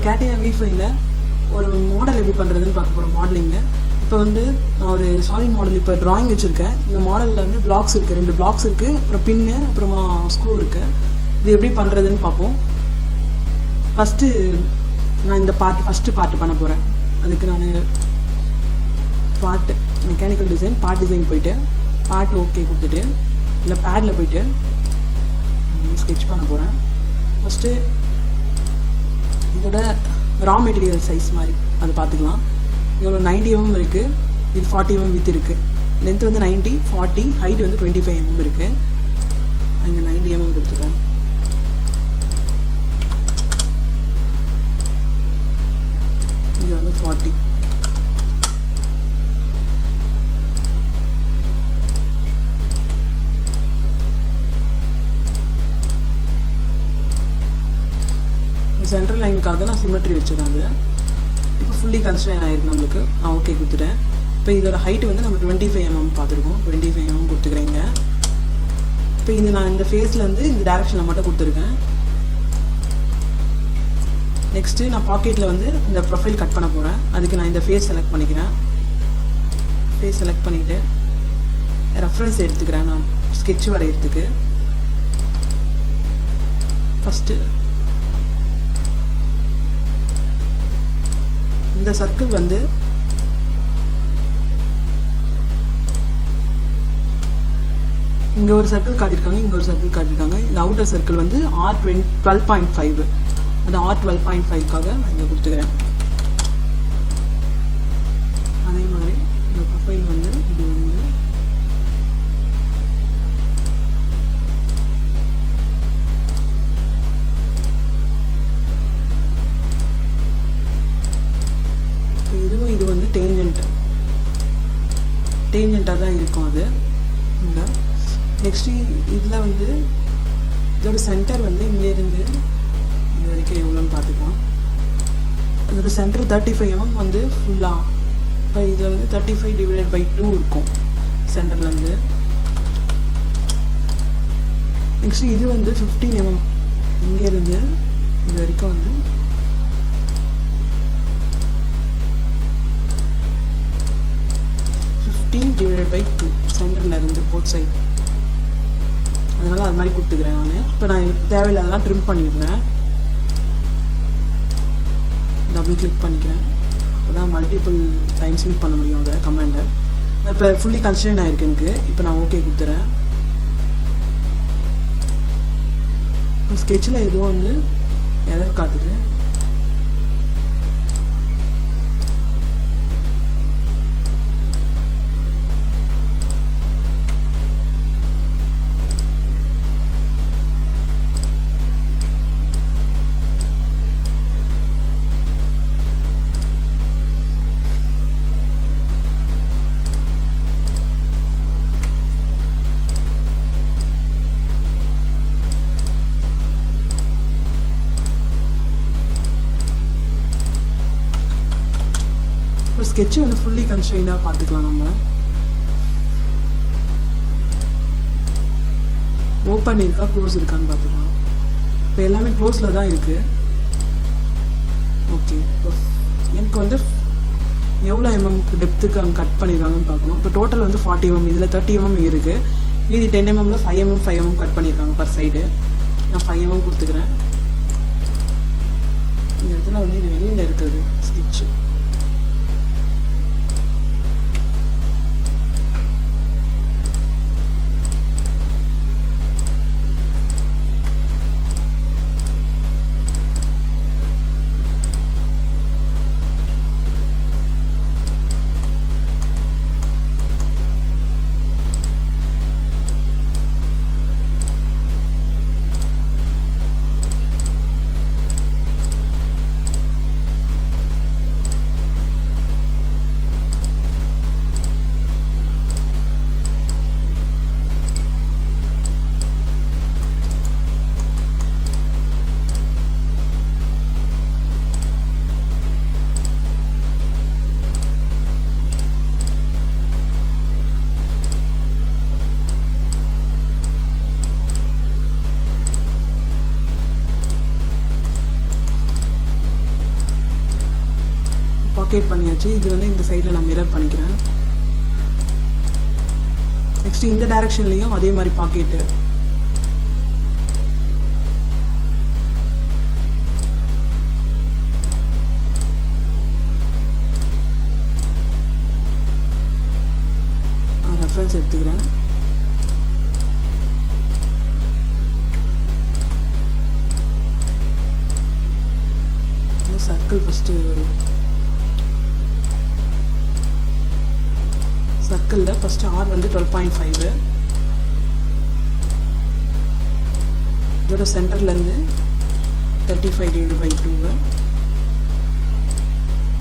கேட்டினா V5ல ஒரு மாடல் எப்படி பண்ணுறதுன்னு பார்க்க போகிறோம். மாடலிங்கு இப்போ வந்து நான் ஒரு சாலிட் மாடல் இப்போ ட்ராயிங் வச்சுருக்கேன். இந்த மாடலில் வந்து பிளாக்ஸ் இருக்குது, 2 பிளாக்ஸ் இருக்குது, அப்புறம் பின்னு, அப்புறமா ஸ்க்ரூ இருக்குது. இது எப்படி பண்ணுறதுன்னு பார்ப்போம். ஃபஸ்ட்டு நான் இந்த ஃபஸ்ட்டு பார்ட்டு பண்ண போகிறேன். அதுக்கு நான் part mechanical design part design போயிட்டு பார்ட் ஓகே கொடுத்துட்டு இல்லை பேடில் போயிட்டு ஸ்கெட்ச் பண்ண போகிறேன். ஃபஸ்ட்டு இதோட ரா மெட்டீரியல் சைஸ் மாதிரி அது பார்த்துக்கலாம். இவ்வளோ 90 mm இருக்குது, இது 40 mm வித் இருக்குது. லென்த் வந்து 90, 40, ஹைட் வந்து 25 mm இருக்குது. அங்கே 90 mm கொடுத்துருக்கேன். இது வந்து 40. சென்ட்ரல் லைனுக்காக நான் சிமெட்ரி வச்சுருக்கேன். இப்போ ஃபுல்லி கன்ஸ்ட்ரெயின் ஆகிருக்கு நம்மளுக்கு. நான் ஓகே கொடுத்துட்டேன். இப்போ இதோட ஹைட் வந்து நம்ம 25 mm பார்த்துருக்கோம். 25 mm கொடுத்துக்கிறேங்க. இப்போ இது நான் இந்த ஃபேஸில் வந்து இந்த டேரெக்ஷனில் மட்டும் கொடுத்துருக்கேன். நெக்ஸ்ட்டு நான் பாக்கெட்டில் வந்து இந்த ப்ரொஃபைல் கட் பண்ண போகிறேன். அதுக்கு நான் இந்த ஃபேஸ் செலக்ட் பண்ணிக்கிறேன். ஃபேஸ் செலக்ட் பண்ணிவிட்டு ரெஃபரன்ஸ் எடுத்துக்கிறேன் நான் ஸ்கெட்ச் வரைகிறதுக்கு. ஃபஸ்ட்டு இந்த சர்க்கிள் வந்து இங்கே ஒரு சர்க்கிள் காட்டியிருக்காங்க, இங்கே ஒரு சர்க்கிள் காட்டியிருக்காங்க. இந்த அவுட்டர் சர்க்கிள் வந்து R12.5. அந்த R12.5க்காக நான் இங்கே கொடுத்துக்கிறேன். அதே மாதிரி இந்த ப்ரொஃபைல் வந்து இது வந்து இது வந்து டேஞ்சண்ட்டாக தான் இருக்கும் அது. இந்த நெக்ஸ்ட்டு இதில் வந்து இதோட சென்டர் வந்து இங்கேருந்து இது வரைக்கும் எவ்வளோன்னு பார்த்துக்கலாம். அதோட சென்டர் 35 mm வந்து ஃபுல்லாக. இப்போ இதில் வந்து 35/2 இருக்கும் சென்டர்லேருந்து. நெக்ஸ்ட்டு இது வந்து 15 mm இங்கேருந்து இது வரைக்கும் வந்து 15/2 சென்டரில் இருந்து போத் சைட். அதனால் அது மாதிரி கொடுத்துக்கிறேன் நான். இப்போ நான் தேவையில்லாதெல்லாம் ட்ரிம் பண்ணிடுறேன். டபுள் கிளிக் பண்ணிக்கிறேன். அப்போ தான் மல்டிபிள் டைம்ஸ் யூஸ் பண்ண முடியும் அதை கமாண்டை. இப்போ ஃபுல்லி கன்ஸ்ட்ரெயின் ஆகிருக்கு எனக்கு. இப்போ நான் ஓகே கொடுத்துறேன். ஸ்கெட்சில் எதுவும் வந்து எரர் காட்டுது. ஸ்கெட்சு வந்து ஃபுல்லி கன்ஸ்ட்ரெயினாக பார்த்துக்கலாம். நம்ம ஓப்பன் இருக்கா க்ளோஸ் இருக்கான்னு பார்த்துக்கலாம். இப்போ எல்லாமே க்ளோஸில் தான் இருக்குது. ஓகே, இப்போ எனக்கு வந்து எவ்வளோ எம்எம்க்கு டெப்த்துக்கு அங்கே கட் பண்ணியிருக்காங்கன்னு பார்க்கணும். இப்போ டோட்டல் வந்து 40 mm, இதில் 30 mm இருக்குது. மீதி 10 mmல 5 mm கட் பண்ணியிருக்காங்க பர் சைடு. நான் 5 mm கொடுத்துக்கிறேன். இந்த இடத்துல வந்து இது வெளியில் இருக்குது ஸ்கெட்சு. பாக்கெட் பண்ணியாச்சு. இது வந்து இந்த சைடில் நான் மிரர் பண்ணிக்கிறேன். நெக்ஸ்ட் இந்த டைரக்ஷன்லேயும் அதே மாதிரி பாக்கெட்டு. ரெஃபரன்ஸ் எடுத்துக்கிறேன். சர்க்கிள் ஃபஸ்ட்டு சர்க்கிளில் ஃபஸ்ட்டு ஆர் வந்து 12.5. இதோட சென்டர்லேருந்து 35/2.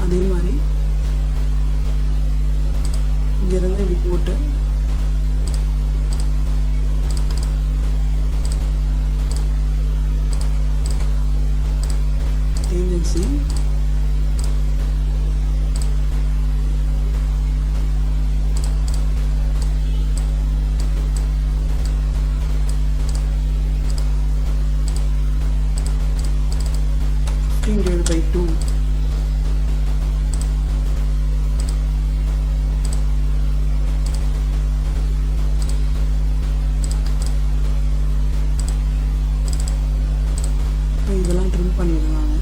அதே மாதிரி இங்கேருந்து இப்படி போட்டு டெண்டன்சி by 2. இதெல்லாம் ட்ரிம் பண்ணிடலாம்.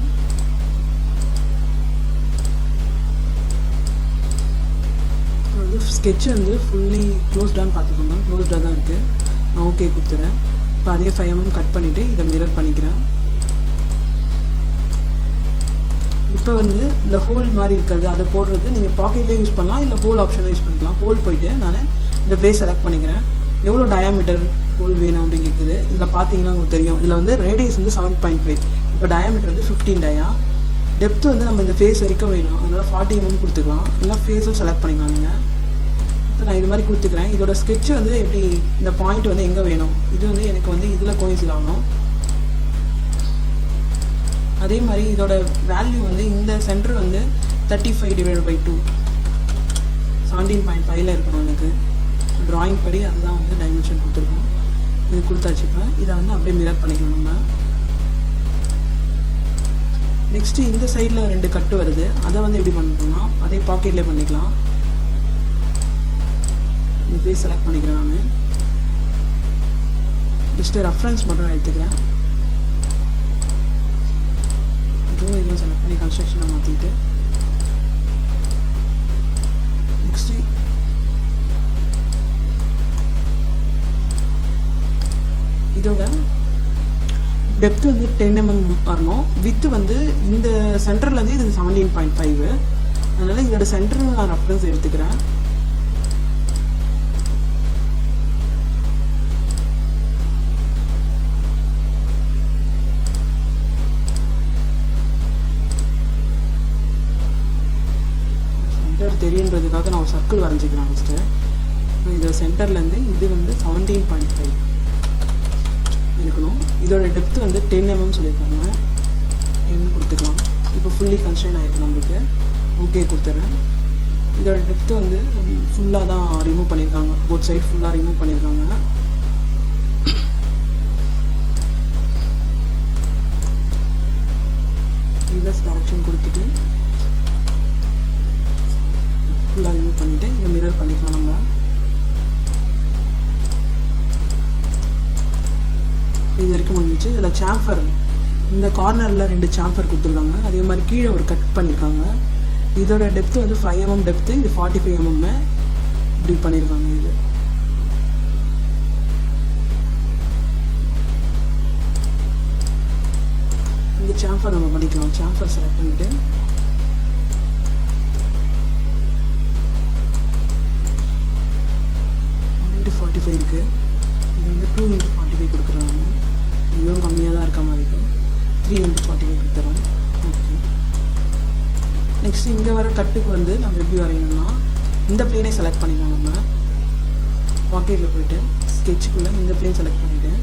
ஸ்கெட்ச் வந்து ஃபுல்லி க்ளோஸ்டான்னு பார்த்துக்கோங்க. க்ளோஸ்டாக தான் இருக்குது. நான் ஓகே கொடுத்துறேன். இப்போ அதே 5 mm கட் பண்ணிவிட்டு இதை மிரர் பண்ணிக்கிறேன். இப்போ வந்து இந்த ஹோல் மாதிரி இருக்கிறது அதை போடுறது நீங்கள் பாக்கெட்லேயே யூஸ் பண்ணலாம், இல்லை ஹோல் ஆப்ஷனில் யூஸ் பண்ணிக்கலாம். ஹோல் போயிட்டு நான் இந்த பேஸ் செலக்ட் பண்ணிக்கிறேன். எவ்வளோ டயாமீட்டர் ஹோல் வேணும் அப்படின்னு கேட்குது. இதில் பார்த்தீங்கன்னா உங்களுக்கு தெரியும். இதில் வந்து ரேடியஸ் வந்து 7.5. இப்போ டயாமீட்டர் வந்து 15 டயா. டெப்த்து வந்து நம்ம இந்த ஃபேஸ் வரைக்கும் வேணும், அதனால் 40 mm கொடுத்துக்கலாம். இல்லை ஃபேஸும் செலக்ட் பண்ணிக்கலாம் நீங்கள். இப்போ நான் இது மாதிரி கொடுத்துக்கிறேன். இதோட ஸ்கெட்ச் வந்து எப்படி இந்த பாயிண்ட் வந்து எங்கே வேணும், இது வந்து எனக்கு வந்து இதில் கோயின்சிட் ஆகணும். அதே மாதிரி இதோட வேல்யூ வந்து இந்த சென்டர் வந்து 35/2 17.5 இருக்கணும் எனக்கு. ட்ராயிங் படி அதுதான் வந்து டைமென்ஷன் கொடுத்துருக்கோம். இது கொடுத்தாச்சுப்பேன். இதை வந்து அப்படியே மிரர் பண்ணிக்கணும் நம்ம. நெக்ஸ்ட்டு இந்த சைடில் 2 கட்டு வருது. அதை வந்து எப்படி பண்ணணும்னா அதே பாக்கெட்லேயே பண்ணிக்கலாம். இந்த பேஸ் செலக்ட் பண்ணிக்கிறேன். நான் ஜஸ்ட்டு ரெஃபரன்ஸ் மட்டும் எடுத்துக்கிறேன். இதுவும் செலக்ட் பண்ணி கன்ஸ்ட்ரக்ஷனை மாற்றிட்டு நெக்ஸ்ட்டு இதோட டெப்த் வந்து 10 mm வரணும். வித்து வந்து இந்த சென்டர்லேருந்து இது 17.5. அதனால் இதோட சென்டர் நான் ரெஃபரன்ஸ் எடுத்துக்கிறேன். தெரியுன்றதுக்காக நான் ஒரு சர்க்கிள் வரைஞ்சிக்கிறேன் ஃபஸ்ட்டு. இதோட சென்டர்லேருந்து இது வந்து 17.5 இருக்கணும். இதோட டெப்த்து வந்து 10 mm சொல்லியிருக்காங்க. கொடுத்துக்கலாம். இப்போ ஃபுல்லி கன்ஸ்ட்ரெயின் ஆகிருக்கு நம்மளுக்கு. ஓகே கொடுத்துட்றேன். இதோட டெப்த்து வந்து ஃபுல்லாக தான் ரிமூவ் பண்ணியிருக்காங்க. போத் சைட் ஃபுல்லாக ரிமூவ் பண்ணியிருக்காங்க. ரிவர்ஸ் டைரக்ஷன் கொடுத்துட்டு ஃபுல்லாக ரிமூவ் பண்ணிவிட்டு இதை மிரர் பண்ணிக்கலாம் நம்ம. இது வரைக்கும் முடிஞ்சிச்சு. இதில் சாம்பர் இந்த கார்னரில் 2 சாம்பர் கொடுத்துருக்காங்க. அதே மாதிரி கீழே ஒரு கட் பண்ணியிருக்காங்க. இதோட டெப்த்து வந்து 5 mm டெப்த்து, இது 45 mm இப்படி பண்ணியிருக்காங்க. இது இந்த சாம்பர் நம்ம பண்ணிக்கலாம். சாம்பர் செலக்ட் பண்ணிவிட்டு இருக்குது. இது வந்து 2x45 கொடுக்குறாங்க. இதுவும் கம்மியாக தான் இருக்க மாதிரி இருக்கும். 3x45 கொடுத்துறோம். ஓகே. நெக்ஸ்ட் இங்கே வர கட்டுக்கு வந்து நம்ம எப்படி வரையணும்னா இந்த பிளேனை செலக்ட் பண்ணிக்கலாம். நம்ம பாக்கெட்டில் போய்ட்டு ஸ்கெட்சுக்குள்ளே இந்த பிளேன் செலக்ட் பண்ணிவிட்டு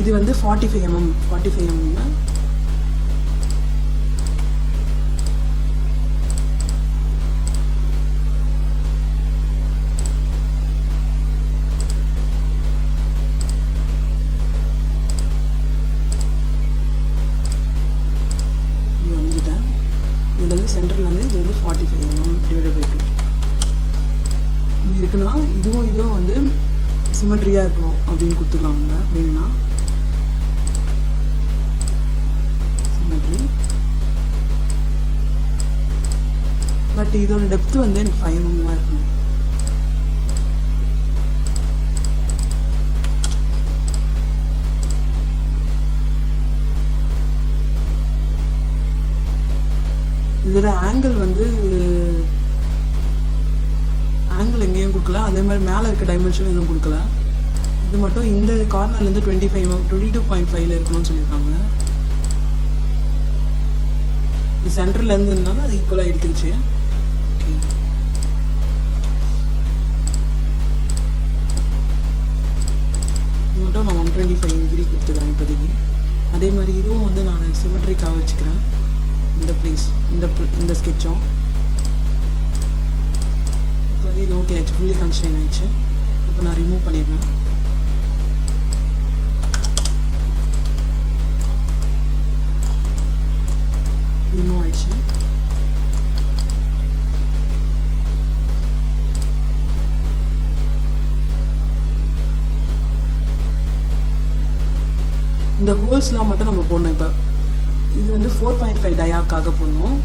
இது வந்து 45 mm 45 mm சென்டரில் வந்து இது வந்து 45 mm டிவைடட் பை 2 இது இருக்குன்னா இதுவும் வந்து சிமெட்ரியாக இருக்கணும் அப்படின்னு கொடுத்துருக்காங்க. அப்படின்னா சிமெட்ரி, பட் இதோட டெப்த் வந்து எனக்கு 5 mm இருக்கணும். இதோட ஆங்கிள் வந்து எங்கேயும் கொடுக்கல, அதே மாதிரி மேலே இருக்க டைமென்ஷன் எதுவும் கொடுக்கல. இது மட்டும் இந்த கார்னர்லேருந்து 22.5 இருக்கணும்னு சொல்லியிருக்காங்க. இது சென்டர்லேருந்து இருந்தாலும் அது ஈக்குவலாக எடுத்துருச்சு. ஓகே, இது மட்டும் நான் 125 டிகிரி கொடுத்துக்கிறேன் இப்போதைக்கு. அதே மாதிரி இதுவும் வந்து நான் சிமெட்ரிக்காக வச்சுக்கிறேன். இந்த பிளேஸ் இந்த ஸ்கெட்சும் இப்போ இது ஓகே ஆச்சு, ஃபுல்லி கன்ஸ்ட்ரெயின் ஆயிடுச்சு. இப்போ நான் ரிமூவ் பண்ணிடுறேன். ரிமூவ் ஆயிடுச்சு. இந்த ஹோல்ஸ்லாம் மட்டும் நம்ம போடணும். இப்போ இது வந்து 4.5 டயாக்காக போடணும்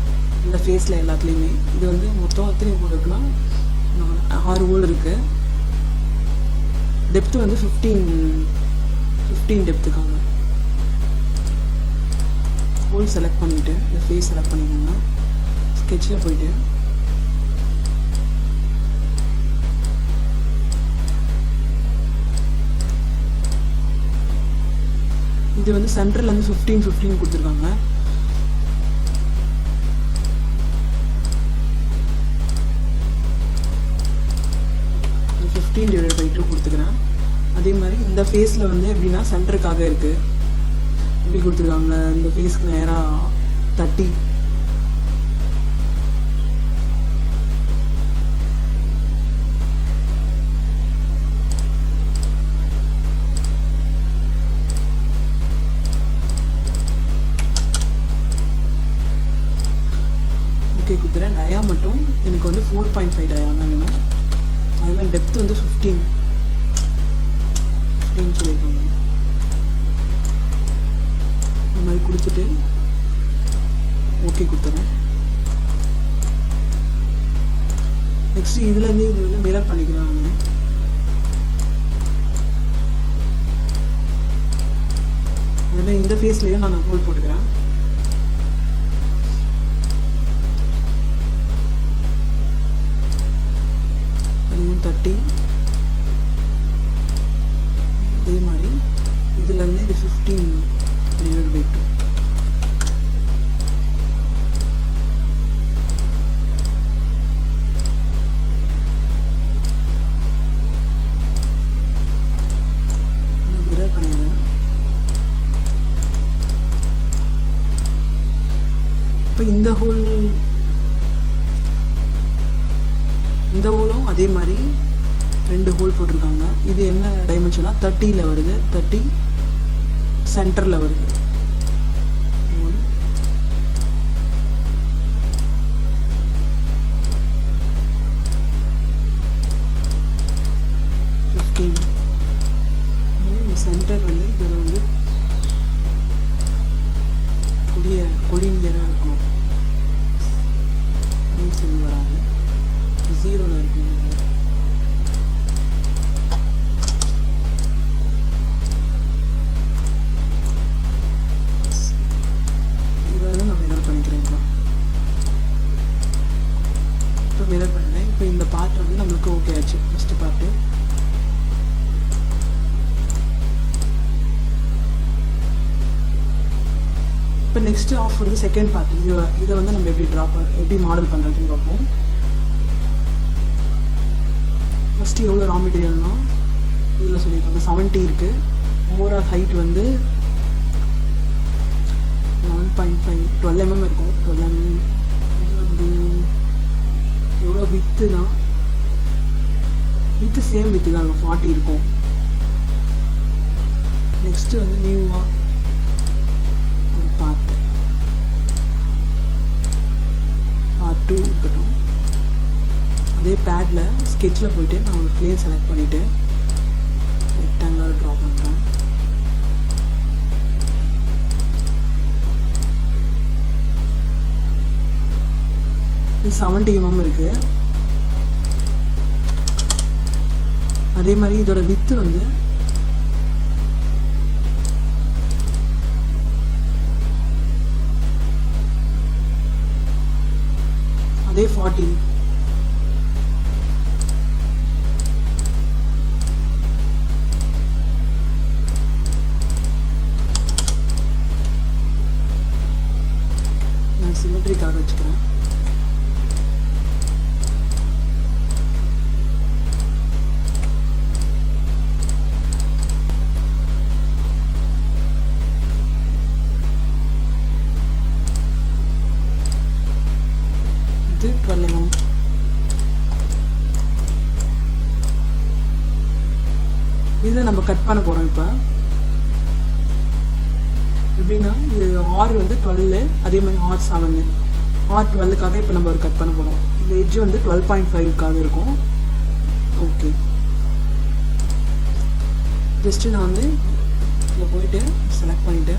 இந்த ஃபேஸில் எல்லாத்துலேயுமே. இது வந்து மொத்தம் எத்தனை ஹோல் இருக்குன்னா 6 ஹோல் இருக்குது. டெப்த்து வந்து 15 டெப்த்துக்காங்க. ஹோல் செலக்ட் பண்ணிவிட்டு இந்த ஃபேஸ் செலக்ட் பண்ணிக்கோங்க. ஸ்கெட்சில் போயிட்டு இது வந்து சென்டர்லேருந்து 15 கொடுத்துருக்காங்க. டிவைடட் பை 2 கொடுத்துக்கிறேன். அதே மாதிரி இந்த ஃபேஸில் வந்து எப்படின்னா சென்டருக்காக இருக்குது, எப்படி கொடுத்துருக்காங்க இந்த ஃபேஸ்க்கு நேராக 30. ஓகே கொடுத்துறேன். டயா மட்டும் எனக்கு வந்து 4.5 டயா தான் வேணும். அதுமாதிரி டெப்த் வந்து 15 சொல்லியிருக்காங்க. இந்த மாதிரி கொடுத்துட்டு ஓகே கொடுத்துறேன். நெக்ஸ்ட் இதுலேருந்து இது வந்து மிரர் பண்ணிக்கலாம். நான் அதில் இந்த ஃபேஸ்லேயும் நான் ஹோல் போட்டுக்கிறேன். அதுவும் 30. அதே மாதிரி இதுலேருந்து இது 15 டிவைடட் பை 2. மிரர் பண்ணிடுறேன். இப்போ இந்த ஹோலும் அதே மாதிரி 2 ஹோல் போட்டிருக்காங்க. இது என்ன டைமென்ஷனா 30ல் வருது, 30 சென்டரில் வருது. 15 சென்டர் வந்து இதில் வந்து கொடிநியராக இருக்கணும். சொல்லி வராங்க 0ல் இருக்கணும். மிரர் பண்ணேன். இப்போ இந்த பார்ட் வந்து நம்மளுக்கு ஓகே ஆச்சு. ஃபஸ்ட்டு பார்ட்டு இப்போ நெக்ஸ்ட் ஆஃப் வந்து செகண்ட் பார்ட். இதை வந்து நம்ம எப்படி மாடல் பண்ணுறதுன்னு பார்ப்போம். ஃபஸ்ட்டு எவ்வளோ ரா மெட்டீரியல்னா இதில் சொல்லியிருக்காங்க 70 இருக்குது. ஓவரால் ஹைட் வந்து 1.5 12 mm இருக்கும். 12 mm வந்து எவ்வளோ வித்துனா வித்து சேம் வித்து தான் 40 இருக்கும். நெக்ஸ்ட்டு வந்து நியூவாக ஒரு பார்ட் 2 இருக்கட்டும். அதே பேடில் ஸ்கெட்சில் போயிட்டு நான் ஒரு பிளேன் செலக்ட் பண்ணிவிட்டு ரெக்டாங்குலர் ட்ரா பண்ணுறேன். இது 70 mm இருக்குது. அதே மாதிரி இதோட வித்து வந்து அதே 40. நான் சிமெட்ரிக்காக வச்சுக்கிறேன். இது 12 mm. இதில் நம்ம கட் பண்ண போகிறோம். இப்போ எப்படின்னா இது ஆர் வந்து 12, அதே மாதிரி ஆர் 7. ஆர் 12க்காக இப்போ நம்ம ஒரு கட் பண்ண போகிறோம். இந்த எட்ஜ் வந்து 12.5க்காக இருக்கும். ஓகே, ஜஸ்ட்டு நான் வந்து இதில் போயிட்டு செலக்ட் பண்ணிவிட்டு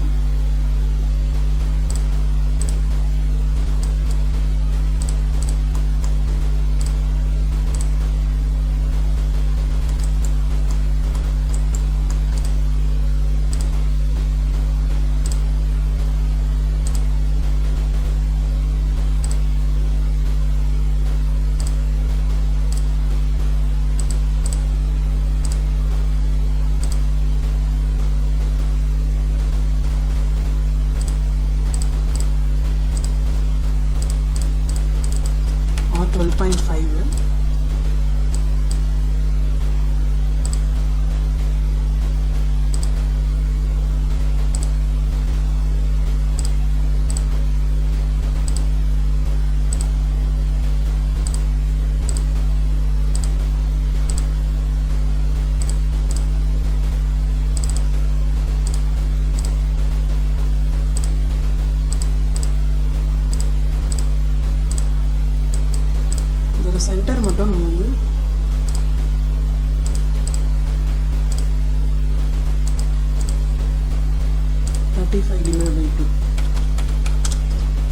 R 12.5. சென்டர் மட்டும் நம்ம வந்து (35 / 2)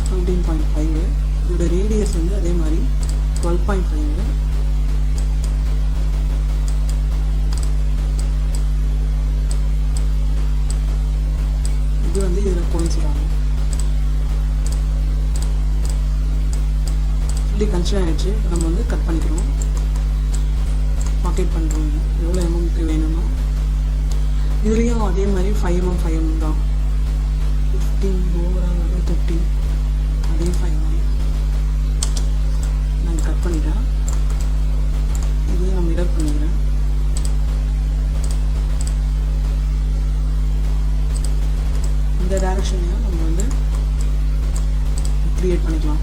17.5. இதோட ரேடியஸ் வந்து அதே மாதிரி 12.5. இது வந்து இதில் கோயின்சிடாகும். கன்சிடர் ஆகிடுச்சு. நம்ம வந்து கட் பண்ணிக்கிறோம், பாக்கெட் பண்ணுறோம். எவ்வளோ எம்எம்க்கு வேணும்னா இதுலேயும் அதே மாதிரி 5 mm 5 mm தான். 15 ஓவரால் வந்து 30, அதே 5 mm நான் கட் பண்ணிட்டேன். இதையும் நான் மிரர் பண்ணிக்கிறேன். இந்த டைரக்ஷனையும் நம்ம வந்து க்ரியேட் பண்ணிக்கலாம்.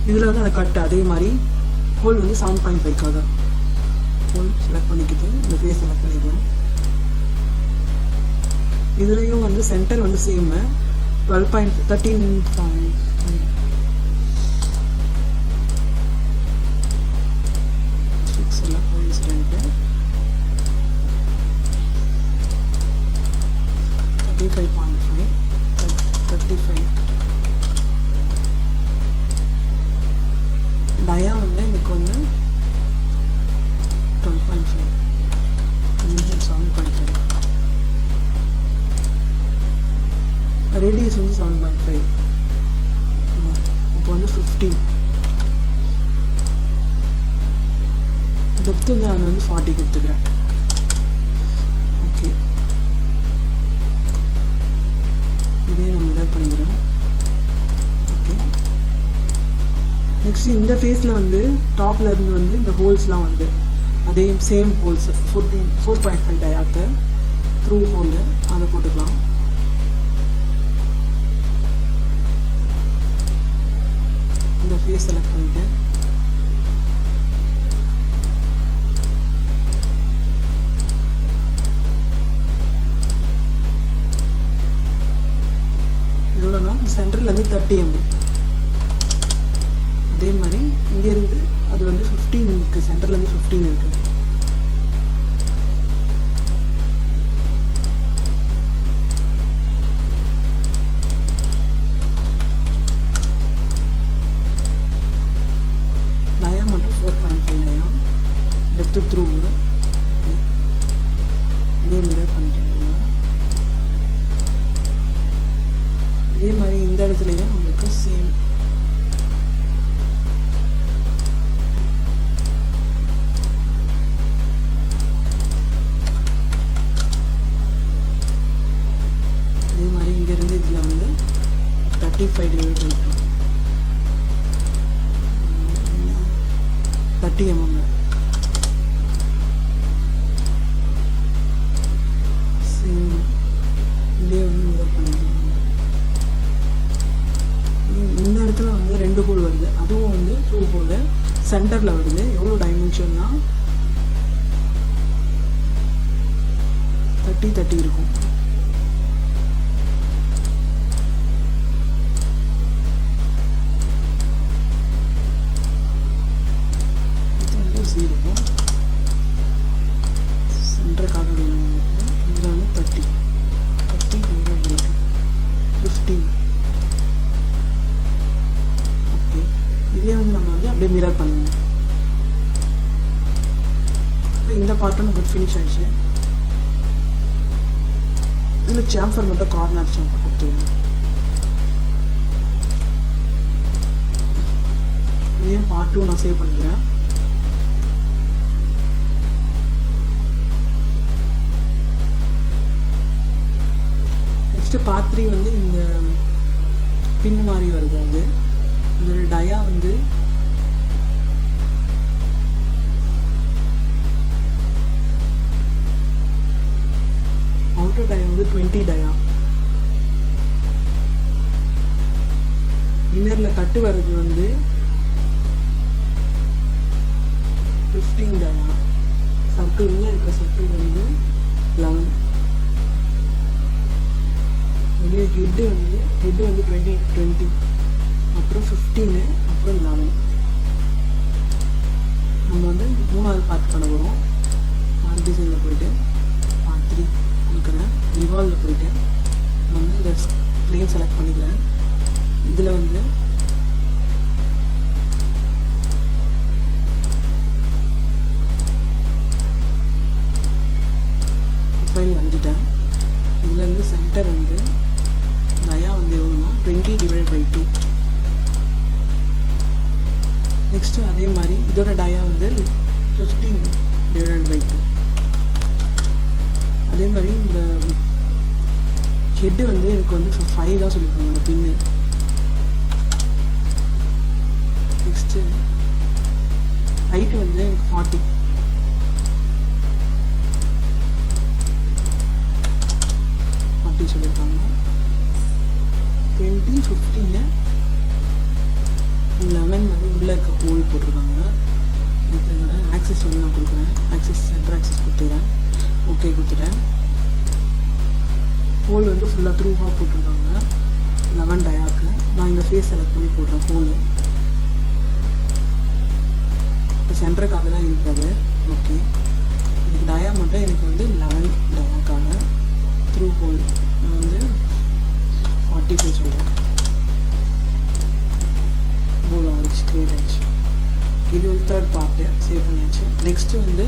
இதில் வந்து அதை கட்டு அதே மாதிரி ஹோல் வந்து 7.5க்காக ஹோல் செலக்ட் பண்ணிக்கிட்டு இந்த ஃபேஸ் செலக்ட் பண்ணிக்கலாம். இதுலேயும் வந்து சென்டர் வந்து சேம் 12.13 எல்லாம் கோயின்சிடென்ட்டு 35.5 35 டயா வந்து எனக்கு வந்து 12.5 7.5 ரேடியஸ் வந்து 7.5 இப்போ வந்து 15 டெப்த் வந்து நான் வந்து 40 கொடுத்துக்கிறேன். ஓகே இதே நம்ம இதை பண்ணிக்கிறோம். ஓகே நெக்ஸ்ட் இந்த ஃபேஸில் வந்து டாப்ல இருந்து வந்து இந்த ஹோல்ஸ்லாம் வந்து அதே சேம் ஹோல்ஸ் 4.5 டயாக்கு த்ரூ ஹோல் அதை போட்டுக்கலாம். இந்த ஃபேஸ் செலக்ட் பண்ணிட்டேன். எவ்வளோனா சென்டர்லேருந்து 30 mm. அதே மாதிரி இங்கேருந்து அது வந்து 15 இருக்குது, சென்டர்லேருந்து 15 இருக்குது. டயா மட்டும் 4.5 டயா டெப்த் த்ரூ இதே மாதிரி பண்ணிட்டேன். இதே மாதிரி இந்த இடத்துலையும் நம்மளுக்கு சேம் இதே மாதிரி இங்கேருந்து இதில் வந்து 35 டிவைட் பண்ணிக்கலாம். 30 mm சேம் இதே வந்து இதை பண்ணிக்கலாம். இந்த இடத்துல வந்து 2 ஹோல் வருது, அதுவும் வந்து 2 ஹோல் சென்டரில் வருது. எவ்வளோ டைமென்ஷன்னா 30 இருக்கும். இருக்கும் சென்டருக்காக வேணும். இதில் வந்து 30 15. இதே வந்து நம்ம வந்து அப்படியே மிரர் பண்ணணும். இந்த பார்ட்டும் நமக்கு ஃபினிஷ் ஆயிடுச்சு. இதில் சாம்பர் மட்டும் கார்னர் சாம்பர் கொடுத்துருவோம். இதே பார்ட் 2 நான் சேவ் பண்ணிக்கிறேன். நெக்ஸ்ட் பார்ட் 3 வந்து இந்த பின் மாதிரி வருது. அது இதோட டயா வந்து அவுட்டர் டயா வந்து 20 டயா. இன்னரில் கட்டு வர்றது வந்து 15 டயா. சர்க்கிள் உள்ள இருக்கிற சர்க்கிள் வந்து 11. இதே ஹெட்டு வந்து 20 அப்புறம் 15 அப்புறம் 11. நம்ம வந்து 3வது பார்ட் பண்ண போகிறோம். பார்ட் டிசைனில் போயிட்டு பார்ட் 3 கொடுக்குறேன். ரிவால்வில் போயிட்டு நான் வந்து இந்த பிளேன் செலக்ட் பண்ணிக்கிறேன். இதில் வந்து ப்ரொஃபைல் வந்துட்டேன். இதில் வந்து சென்டர் வந்து டயா வந்து எவ்வளோனா 20 டிவைட் பை 2. நெக்ஸ்ட்டு அதே மாதிரி இதோட டயா வந்து 15 டிவைட் பை 2. அதே மாதிரி இந்த ஹெட்டு வந்து எனக்கு வந்து 5 தான் சொல்லியிருக்காங்க அந்த பின்னு. நெக்ஸ்ட்டு ஹைட்டு வந்து எனக்கு 40 சொல்லியிருக்காங்க. 20 15 லெமன் வந்து உள்ளே இருக்க ஹோல் போட்டிருக்காங்க. இப்போ இதோட ஆக்சிஸ் வந்து நான் கொடுக்குறேன். ஆக்சிஸ் சென்டர் ஆக்சிஸ் கொடுத்துக்கிறேன். ஓகே கொடுத்துட்டேன். ஹோல் வந்து ஃபுல்லாக த்ரூவாக போட்டிருக்காங்க லெமன் டயாக்கு. நான் இந்த ஃபேஸ் செலக்ட் பண்ணி போடுறேன் ஹோலு. இப்போ சென்டருக்கு அதெல்லாம் இருக்காது. ஓகே, இதுக்கு டயா மட்டும் எனக்கு வந்து 11 டயாக்கான த்ரூ ஹோல் நான் வந்து 45 சொல்கிறேன். ஹோல் ஆகிடுச்சு, க்ரியேட் ஆகிடுச்சு. இது வந்து தேர்ட் பார்ட்டு சேவ் பண்ணியாச்சு. நெக்ஸ்ட்டு வந்து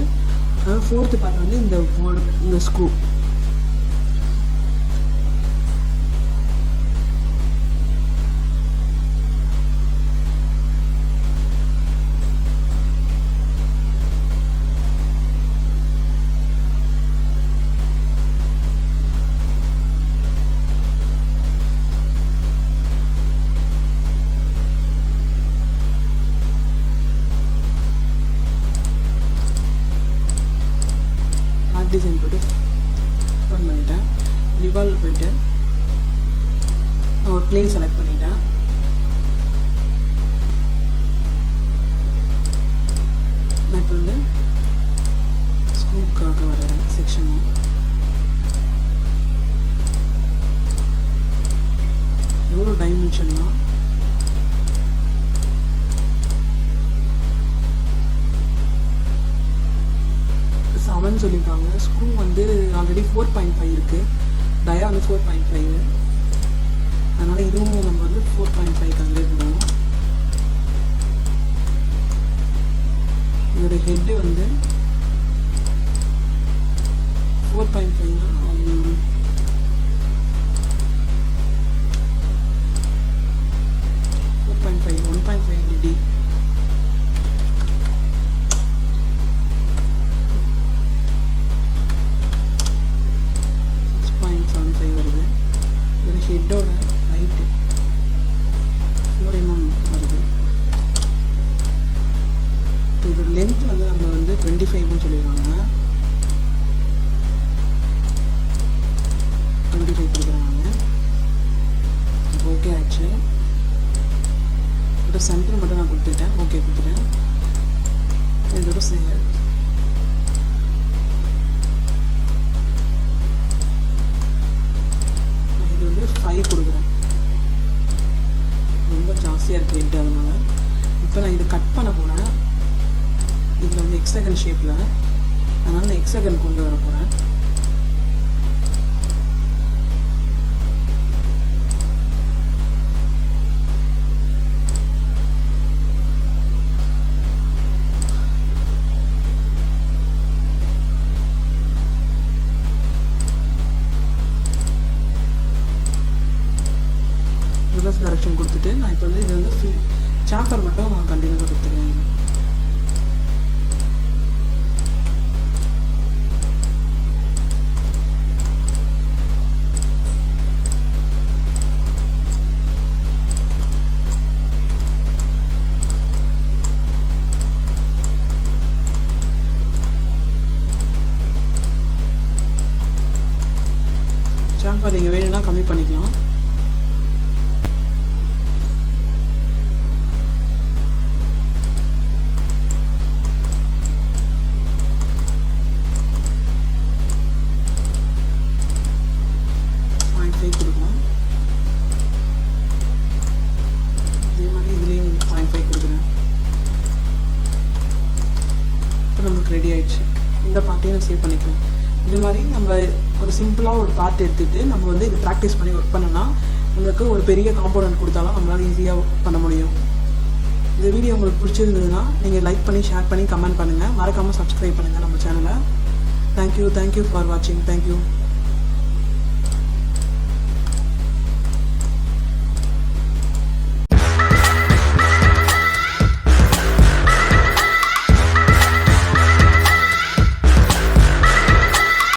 ஃபோர்த்து பார்ட் வந்து இந்த போர்டு, இந்த ஸ்க்ரூ. டிசைன் போட்டு ஓப்பன் பண்ணிட்டேன். ரிவால்வ் போயிட்டு நான் ஒரு பிளேன் செலக்ட் பண்ணிட்டேன். நான் இப்போ வந்து ஸ்கூலுக்காக வர செக்ஷனு எவ்வளோ டைமென்ஷன்னா 7 சொல்லியிருக்காங்க. ஸ்க்ரூ வந்து ஆல்ரெடி 4.5 இருக்குது. டயா வந்து 4.5. அதனால் இதுவும் நம்ம வந்து 4.5 கன்சிடர் பண்ணுவோம். இதோட ஹெட்டு வந்து 4.5னா 4.5 1.5 டி. வருது. இது ஹெட்டோட ஹைட்டு 4 mm வருது. இது லென்த் வந்து நம்ம வந்து 25 சொல்லிடுவாங்க. 25 கொடுக்குறாங்க. ஓகே ஆச்சு. இதோட சென்டர் மட்டும் நான் கொடுத்துட்டேன். ஓகே கொடுத்துட்டேன். இதோட இது வந்து 5 கொடுக்குறேன். ரொம்ப ஜாஸ்தியாக இருக்குது ஹெட். அதனால் இப்போ நான் இதை கட் பண்ண போகிறேன். இதில் வந்து ஹெக்ஸாகன் ஷேப்பில். அதனால் நான் ஹெக்ஸாகன் கொண்டு வர போகிறேன். ரிவர்ஸ் டைரக்ஷன் கொடுத்துட்டு நான் இப்போ வந்து இது வந்து சாப்பர் மட்டும் நான் கண்டினியூஸாக கொடுத்துருக்கேன். சாப்பர் நீங்கள் வேணும்னா கம்மி பண்ணிக்கலாம். கொடுக்கலாம். இதே மாதிரி இதுலேயும் 0.5 கொடுக்குறேன். இப்போ நமக்கு ரெடி ஆயிடுச்சு. இந்த பார்ட்டையும் சேவ் பண்ணிக்கலாம். இது மாதிரி நம்ம ஒரு சிம்பிளாக ஒரு பார்ட் எடுத்துகிட்டு நம்ம வந்து இது ப்ராக்டிஸ் பண்ணி ஒர்க் பண்ணோன்னா உங்களுக்கு ஒரு பெரிய காம்போனன்ட் கொடுத்தாலும் நம்மளால் ஈஸியாக பண்ண முடியும். இந்த வீடியோ உங்களுக்கு பிடிச்சிருந்ததுன்னா நீங்கள் லைக் பண்ணி, ஷேர் பண்ணி, கமெண்ட் பண்ணுங்கள். மறக்காமல் சப்ஸ்கிரைப் பண்ணுங்கள் நம்ம சேனலை. தேங்க்யூ ஃபார் வாட்சிங். தேங்க்யூ.